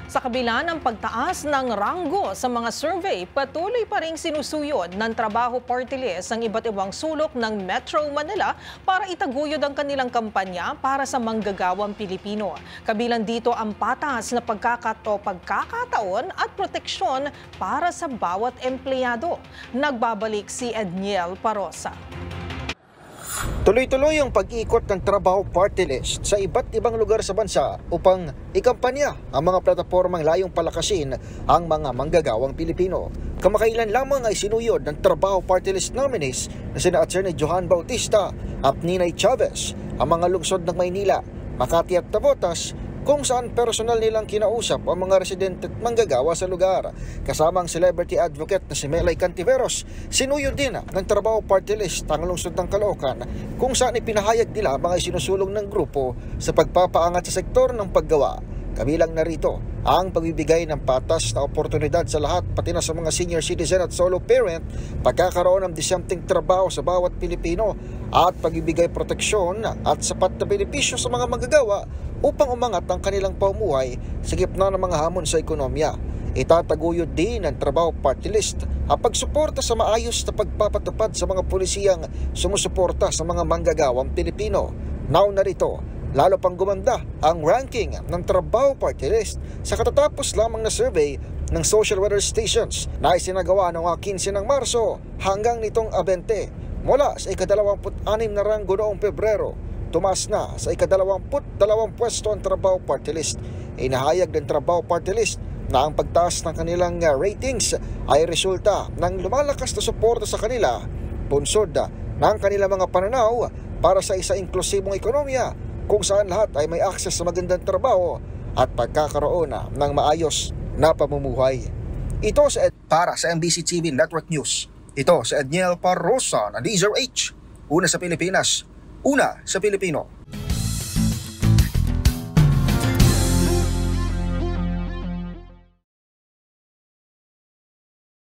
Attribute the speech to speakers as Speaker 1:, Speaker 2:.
Speaker 1: Sa kabila ng pagtaas ng ranggo sa mga survey, patuloy pa ring sinusuyod ng Trabaho Party List ang iba't ibang sulok ng Metro Manila para itaguyod ang kanilang kampanya para sa manggagawang Pilipino. Kabilang dito ang patas na pagkakataon at proteksyon para sa bawat empleyado. Nagbabalik si Edniel Parosa.
Speaker 2: Tuloy-tuloy ang pag-ikot ng Trabaho Party List sa iba't ibang lugar sa bansa upang ikampanya ang mga platapormang layong palakasin ang mga manggagawang Pilipino. Kamakailan lamang ay sinuyod ng Trabaho Party List nominees na sina Atty. Johan Bautista at Ninay Chavez ang mga lungsod ng Maynila, Makati at Navotas, kung saan personal nilang kinausap ang mga residente at manggagawa sa lugar. Kasama ang celebrity advocate na si Melay Cantiveros, sinuyod din ng Trabaho Party List ang lungsod ng Caloocan, kung saan ipinahayag nila mga isinusulong ng grupo sa pagpapaangat sa sektor ng paggawa. Kabilang narito ang pagbibigay ng patas na oportunidad sa lahat, pati na sa mga senior citizen at solo parent, pagkakaroon ng disenteng trabaho sa bawat Pilipino at pagbibigay proteksyon at sapat na benepisyo sa mga manggagawa upang umangat ang kanilang pamumuhay sa gitna ng mga hamon sa ekonomiya. Itataguyod din ng Trabaho Party List ang pagsuporta sa maayos na pagpapatupad sa mga pulisiyang sumusuporta sa mga manggagawang Pilipino. Now narito, lalo pang gumanda ang ranking ng Trabaho Party List sa katatapos lamang na survey ng social weather stations na isinagawa noong 15 ng Marso hanggang nitong 20. Mula sa ika-26 na ranggo noong Pebrero, tumaas na sa ika-22 pwesto ang Trabaho Party List. Inahayag ng Trabaho Party List na ang pagtaas ng kanilang ratings ay resulta ng lumalakas na suporta sa kanila, bunsod ng kanilang mga pananaw para sa isa inklusibong ekonomiya kung saan lahat ay may akses sa magandang trabaho at pagkakaroon ng maayos na pamumuhay. Ito para sa MBC TV Network News. Ito si Edniel Parosa ng DZRH. Una sa Pilipinas, una sa Pilipino.